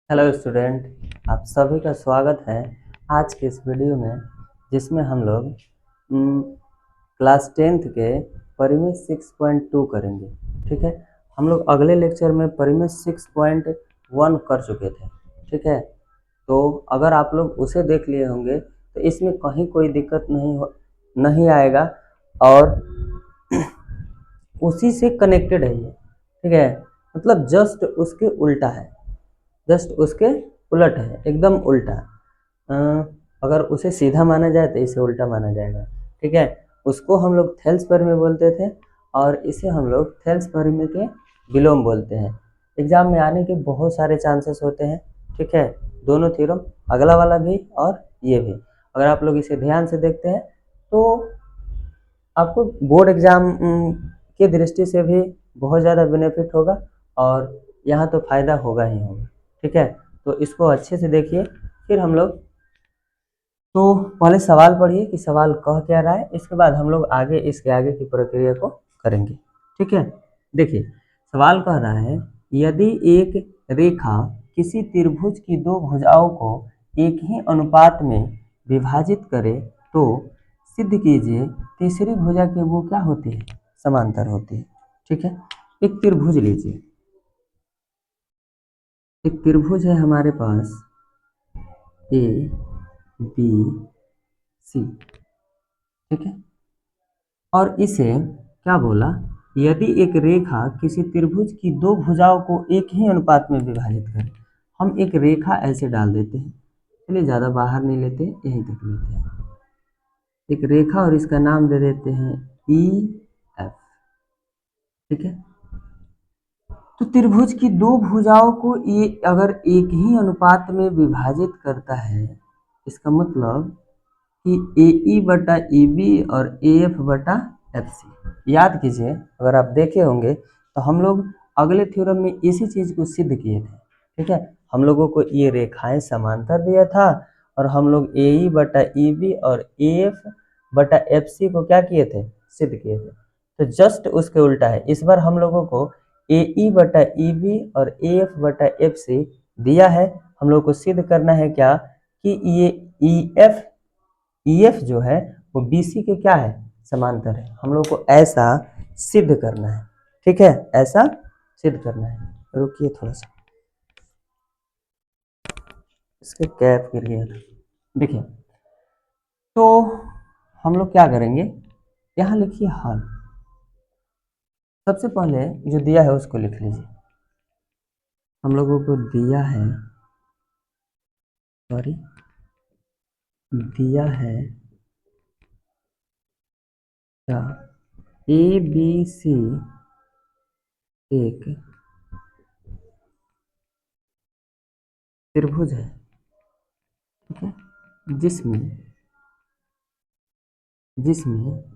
Hello student, आप सभी का स्वागत है आज के इस वीडियो में, जिसमें हम लोग क्लास 10th के परिमेय 6.2 करेंगे। ठीक है, हम लोग अगले लेक्चर में परिमेय 6.1 कर चुके थे। ठीक है, तो अगर आप लोग उसे देख लिए होंगे तो इसमें कहीं कोई दिक्कत नहीं आएगा और उसी से कनेक्टेड है ये। ठीक है, मतलब जस्ट उसके उल्टा है, जस्ट उसके उलट है, एकदम उल्टा। अ, अगर उसे सीधा माना जाए तो इसे उल्टा माना जाएगा। ठीक है, उसको हम लोग थेल्स परिमेय बोलते थे और इसे हम लोग थेल्स परिमेय के विलोम बोलते हैं। एग्जाम में आने के बहुत सारे चांसेस होते हैं। ठीक है, दोनों थ्योरम, अगला वाला भी और ये भी, अगर आप लोग इसे ध्यान से देखते हैं तो आपको बोर्ड एग्जाम की दृष्टि से भी बहुत ज़्यादा बेनिफिट होगा और यहाँ तो फायदा होगा ही होगा। ठीक है, तो इसको अच्छे से देखिए, फिर हम लोग तो पहले सवाल पढ़िए कि सवाल कह क्या रहा है, इसके बाद हम लोग आगे इसके आगे की प्रक्रिया को करेंगे। ठीक है, देखिए सवाल कह रहा है, यदि एक रेखा किसी त्रिभुज की दो भुजाओं को एक ही अनुपात में विभाजित करे तो सिद्ध कीजिए तीसरी भुजा की वो क्या होती है, समांतर होती है। ठीक है, एक त्रिभुज लीजिए, एक त्रिभुज है हमारे पास ए बी सी। ठीक है, और इसे क्या बोला, यदि एक रेखा किसी त्रिभुज की दो भुजाओं को एक ही अनुपात में विभाजित करे। हम एक रेखा ऐसे डाल देते हैं, चलिए ज़्यादा बाहर नहीं लेते, यहीं तक लेते हैं एक रेखा और इसका नाम दे देते हैं ई एफ। ठीक है, तो त्रिभुज की दो भुजाओं को ये अगर एक ही अनुपात में विभाजित करता है, इसका मतलब कि ए ई बटा ई बी और ए एफ बटा एफ सी। याद कीजिए, अगर आप देखे होंगे तो हम लोग अगले थ्योरम में इसी चीज़ को सिद्ध किए थे। ठीक है, हम लोगों को ये रेखाएं समांतर दिया था और हम लोग ए ई बटा ई बी और ए एफ बटा एफ सी को क्या किए थे, सिद्ध किए थे। तो जस्ट उसके उल्टा है, इस बार हम लोगों को ए ई बटा ई बी और ए एफ बटा एफ सी दिया है। हम लोग को सिद्ध करना है क्या कि ये ई एफ जो है वो बी सी के क्या है, समांतर है। हम लोग को ऐसा सिद्ध करना है। ठीक है, ऐसा सिद्ध करना है। रुकिए थोड़ा सा, इसके कैप गिर गया था। देखिए, तो हम लोग क्या करेंगे, यहाँ लिखिए हल। सबसे पहले जो दिया है उसको लिख लीजिए। हम लोगों को दिया है, सॉरी, दिया है क्या, ए बी सी एक त्रिभुज है। ठीक है, जिसमें जिसमें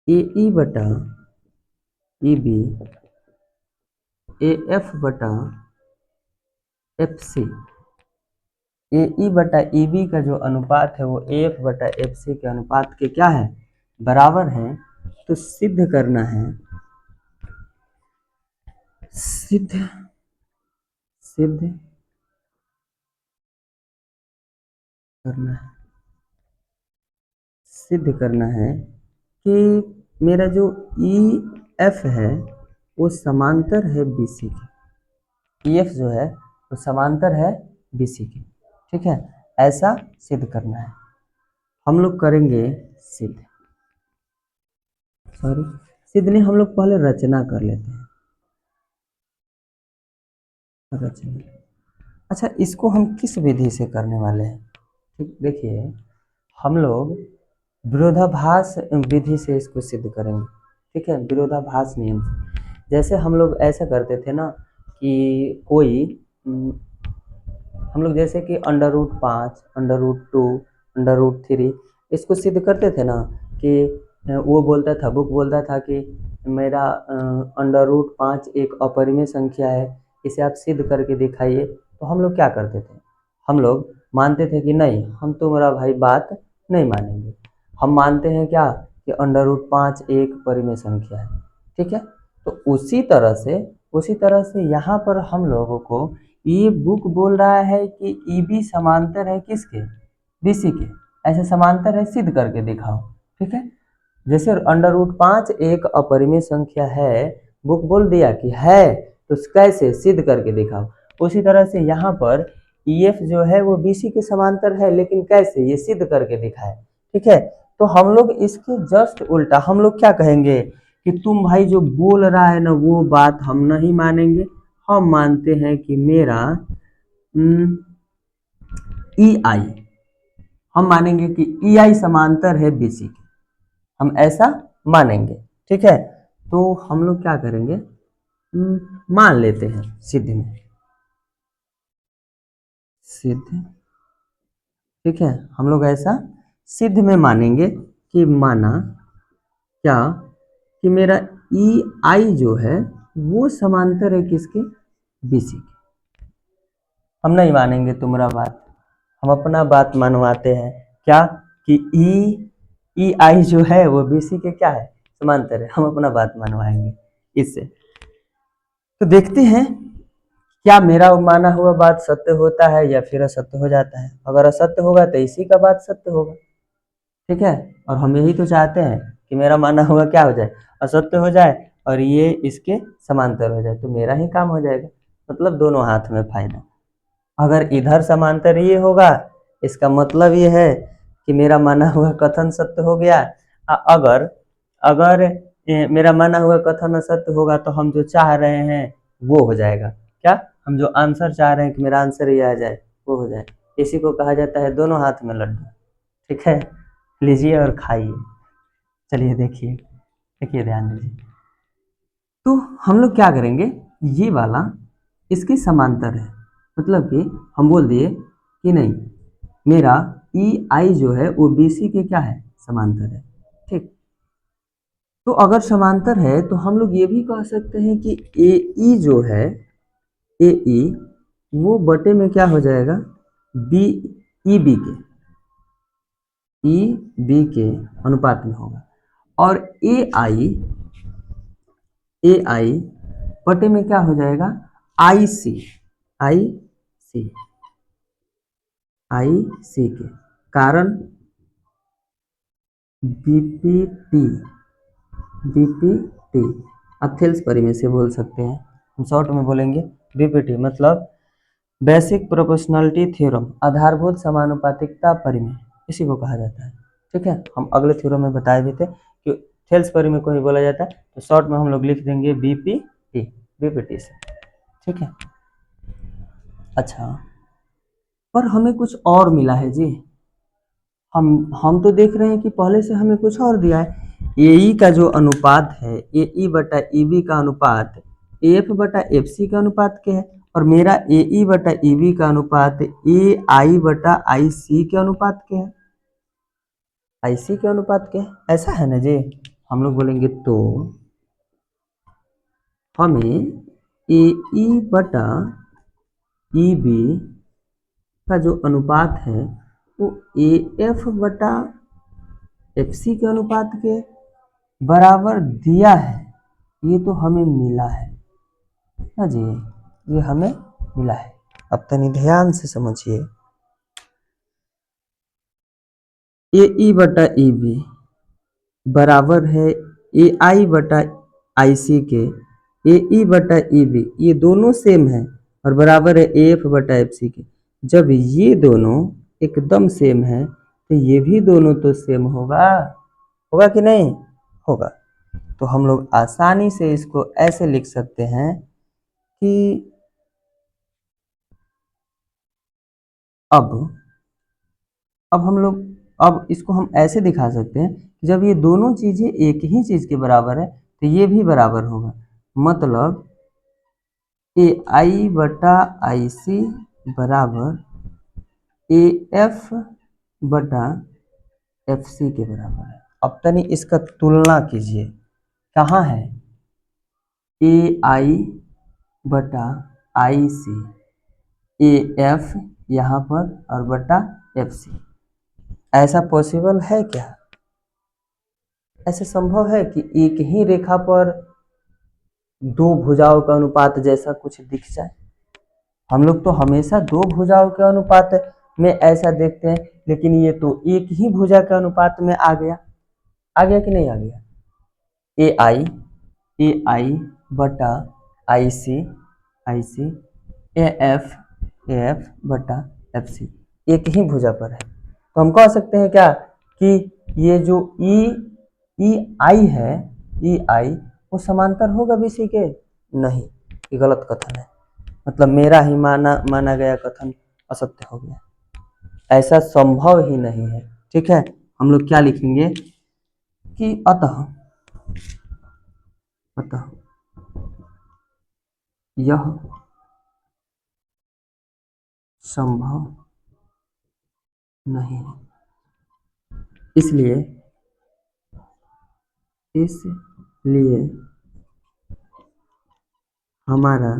ए ई बटा ई बी ए एफ बटा एफ सी, ए ई बटा ई बी का जो अनुपात है वो ए एफ बटा एफ सी के अनुपात के क्या है, बराबर है। तो सिद्ध करना है, सिद्ध सिद्ध करना है, सिद्ध करना है कि मेरा जो ई एफ है वो समांतर है बी सी के। ई एफ जो है वो समांतर है बी सी के। ठीक है, ऐसा सिद्ध करना है। हम लोग करेंगे सिद्ध, सॉरी सिद्ध नहीं, हम लोग पहले रचना कर लेते हैं। रचना, अच्छा इसको हम किस विधि से करने वाले हैं। ठीक, देखिए हम लोग विरोधाभास विधि से इसको सिद्ध करेंगे। ठीक है, विरोधाभास नियम से। जैसे हम लोग ऐसा करते थे ना कि कोई हम लोग जैसे कि √5, √2, √3 इसको सिद्ध करते थे ना कि वो बोलता था, बुक बोलता था कि मेरा √5 एक अपरिमेय संख्या है, इसे आप सिद्ध करके दिखाइए। तो हम लोग क्या करते थे, हम लोग मानते थे कि नहीं, हम तुम्हारा भाई बात नहीं मानेंगे। हम मानते हैं क्या कि √5 एक परिमेय संख्या है। ठीक है, तो उसी तरह से उसी तरह से यहाँ पर हम लोगों को ये बुक बोल रहा है कि ईबी समांतर है किसके, बीसी के। ऐसे समांतर है, सिद्ध करके दिखाओ। ठीक है, जैसे √5 एक अपरिमेय संख्या है, बुक बोल दिया कि है, तो कैसे, सिद्ध करके दिखाओ। उसी तरह से यहाँ पर ईएफ जो है वो बीसी के समांतर है, लेकिन कैसे, ये सिद्ध करके दिखाए। ठीक है, तो हम लोग इसके जस्ट उल्टा हम लोग क्या कहेंगे कि तुम भाई जो बोल रहा है ना वो बात हम नहीं मानेंगे, हम मानते हैं कि मेरा ई आई, हम मानेंगे कि ई आई समांतर है बीसी के, हम ऐसा मानेंगे। ठीक है, तो हम लोग क्या करेंगे, मान लेते हैं सिद्ध में, सिद्ध। ठीक है, हम लोग ऐसा सिद्ध में मानेंगे कि माना क्या कि मेरा ई आई जो है वो समांतर है किसके, बीसी के। हम नहीं मानेंगे तुम्हारा बात, हम अपना बात मनवाते हैं, क्या कि ई आई जो है वो बीसी के क्या है, समांतर है। हम अपना बात मनवाएंगे इससे। तो देखते हैं क्या मेरा माना हुआ बात सत्य होता है या फिर असत्य हो जाता है। अगर असत्य होगा तो इसी का बात सत्य होगा। ठीक है, और हम यही तो चाहते हैं कि मेरा माना हुआ क्या हो जाए, असत्य हो जाए, और ये इसके समांतर हो जाए, तो मेरा ही काम हो जाएगा। मतलब दोनों हाथ में फायदा। अगर इधर समांतर ये होगा, इसका मतलब ये है कि मेरा माना हुआ कथन सत्य हो गया। अगर अगर मेरा माना हुआ कथन असत्य होगा तो हम जो चाह रहे हैं वो हो जाएगा। क्या, हम जो आंसर चाह रहे हैं कि मेरा आंसर ये आ जाए वो हो जाए। इसी को कहा जाता है दोनों हाथ में लड्डू। ठीक है, लीजिए और खाइए। चलिए देखिए, देखिए ध्यान दीजिए। तो हम लोग क्या करेंगे, ये वाला इसके समांतर है, मतलब कि हम बोल दिए कि नहीं, मेरा ई आई जो है वो बीसी के क्या है, समांतर है। ठीक, तो अगर समांतर है तो हम लोग ये भी कह सकते हैं कि ए ई जो है, ए ई वो बटे में क्या हो जाएगा, बी ई बी के, ई बी के अनुपात में होगा। और ए आई बटे में क्या हो जाएगा, आई सी, आई सी, आई सी के। कारण बीपीटी, बीपीटी आप थेल्स परिमेय से बोल सकते हैं, हम शॉर्ट में बोलेंगे बीपीटी, मतलब बेसिक प्रोपोर्शनलिटी थ्योरम, आधारभूत समानुपातिकता परिमेय, इसी को कहा जाता है। ठीक है, हम अगले थ्योरम में बताए भी थे कि थेल्स परिमेय को ही बोला जाता है, तो शॉर्ट में हम लोग लिख देंगे बीपीटी, बीपीटी से। ठीक है, अच्छा, पर हमें कुछ और मिला है जी। हम तो देख रहे हैं कि पहले से हमें कुछ और दिया है। ए ई का जो अनुपात है, ए ई बटा ई बी का अनुपात एफ बटा एफ सी का अनुपात क्या है, और मेरा ए ई बटा ई बी का अनुपात ए आई बटा आई सी के अनुपात क्या है, आई सी के अनुपात क्या है, ऐसा है ना जी। हम लोग बोलेंगे तो हमें ए ई बटा ई बी का जो अनुपात है वो ए एफ बटा एफ सी के अनुपात के बराबर दिया है। ये तो हमें मिला है ना जी, ये हमें मिला है। अब तनी ध्यान से समझिए, ए ई बटा ई बी बराबर है ए आई बटा आई सी के, ए ई बटा ई बी ये दोनों सेम है और बराबर है ए एफ बटा एफ सी के। जब ये दोनों एकदम सेम है तो ये भी दोनों तो सेम होगा, होगा कि नहीं होगा। तो हम लोग आसानी से इसको ऐसे लिख सकते हैं कि अब हम लोग, अब इसको हम ऐसे दिखा सकते हैं कि जब ये दोनों चीज़ें एक ही चीज़ के बराबर है तो ये भी बराबर होगा। मतलब ए आई बटा आई सी बराबर ए एफ बटा एफ सी के बराबर है। अब तनी इसका तुलना कीजिए, कहाँ है ए आई बटा आई सी, ए एफ यहाँ पर और बटा एफ सी। ऐसा पॉसिबल है क्या, ऐसे संभव है कि एक ही रेखा पर दो भुजाओं का अनुपात जैसा कुछ दिख जाए। हम लोग तो हमेशा दो भुजाओं के अनुपात में ऐसा देखते हैं, लेकिन ये तो एक ही भुजा के अनुपात में आ गया कि नहीं आ गया। ए आई बटा आई सी ए एफ बटा एफ सी एक ही भुजा पर है। तो हम कह सकते हैं क्या कि ये जो ई आई है, ई आई वो समांतर होगा बीसी के? नहीं, ये गलत कथन है। मतलब मेरा ही माना गया कथन असत्य हो गया, ऐसा संभव ही नहीं है। ठीक है, हम लोग क्या लिखेंगे कि अतः यह संभव नहीं है, इसलिए हमारा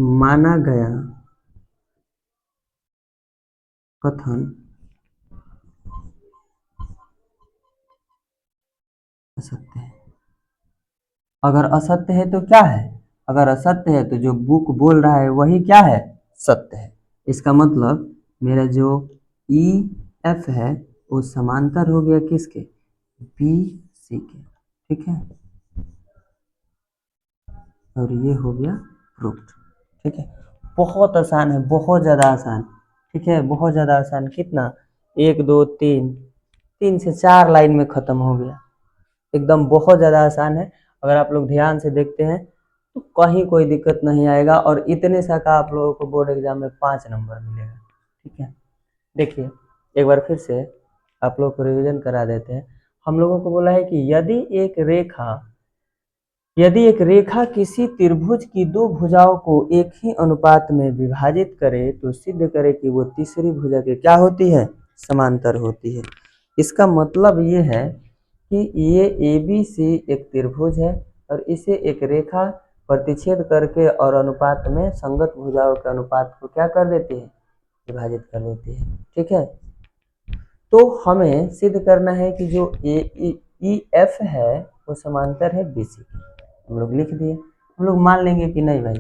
माना गया कथन असत्य है। अगर असत्य है तो क्या है? अगर असत्य है तो जो बुक बोल रहा है वही क्या है? सत्य है। इसका मतलब मेरा जो ई एफ है वो समांतर हो गया किसके? बी सी के। ठीक है, और ये हो गया प्रूफ्ड। ठीक है, बहुत आसान है, बहुत ज़्यादा आसान। ठीक है, बहुत ज़्यादा आसान। कितना? 1 2 3 से 4 लाइन में ख़त्म हो गया। एकदम बहुत ज़्यादा आसान है। अगर आप लोग ध्यान से देखते हैं तो कहीं कोई दिक्कत नहीं आएगा, और इतने सा का आप लोगों को बोर्ड एग्जाम में 5 नंबर मिलेगा। ठीक है, देखिए एक बार फिर से आप लोग को रिवीजन करा देते हैं। हम लोगों को बोला है कि यदि एक रेखा किसी त्रिभुज की दो भुजाओं को एक ही अनुपात में विभाजित करे तो सिद्ध करे कि वो तीसरी भुजा के क्या होती है? समांतर होती है। इसका मतलब ये है कि ये ए बी सी एक त्रिभुज है और इसे एक रेखा प्रतिच्छेद करके और अनुपात में संगत भुजाओं के अनुपात को क्या कर देती है? विभाजित कर देती है। ठीक है, तो हमें सिद्ध करना है कि जो ई एफ है वो समांतर है बी सी की। हम लोग लिख दिए। हम लोग मान लेंगे कि नहीं भाई,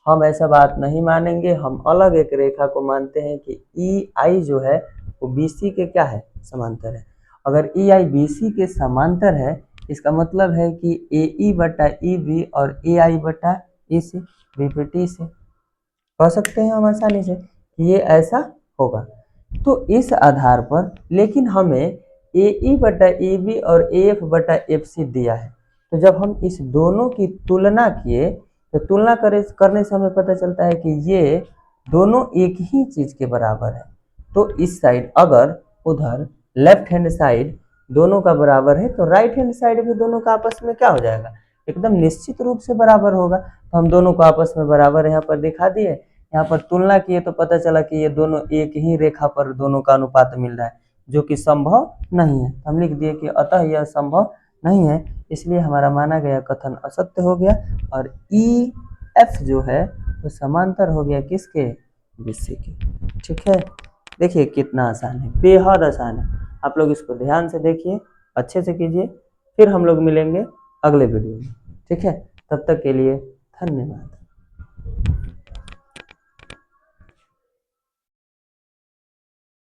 हम ऐसा बात नहीं मानेंगे। हम अलग एक रेखा को मानते हैं कि ई आई जो है वो बी सी के क्या है? समांतर है। अगर ई आई बी सी के समांतर है, इसका मतलब है कि ए ई बटा ई बी और ए आई बटा ई सी बी पे टी से कह सकते हैं हम आसानी से कि ये ऐसा होगा। तो इस आधार पर, लेकिन हमें ए ई बटा ए बी और ए एफ बटा एफ सी दिया है, तो जब हम इस दोनों की तुलना किए तो तुलना करने से हमें पता चलता है कि ये दोनों एक ही चीज के बराबर है। तो इस साइड अगर उधर लेफ्ट हैंड साइड दोनों का बराबर है तो राइट हैंड साइड भी दोनों का आपस में क्या हो जाएगा? एकदम निश्चित रूप से बराबर होगा। तो हम दोनों को आपस में बराबर यहाँ पर दिखा दिए। यहाँ पर तुलना किए तो पता चला कि ये दोनों एक ही रेखा पर दोनों का अनुपात मिल रहा है, जो कि संभव नहीं है। हम लिख दिए कि अतः यह संभव नहीं है, इसलिए हमारा माना गया कथन असत्य हो गया और ई एफ जो है वो समांतर हो गया किसके? बीसी के। ठीक है, देखिए कितना आसान है, बेहद आसान है। आप लोग इसको ध्यान से देखिए, अच्छे से कीजिए, फिर हम लोग मिलेंगे अगले वीडियो में। ठीक है, तब तक के लिए धन्यवाद।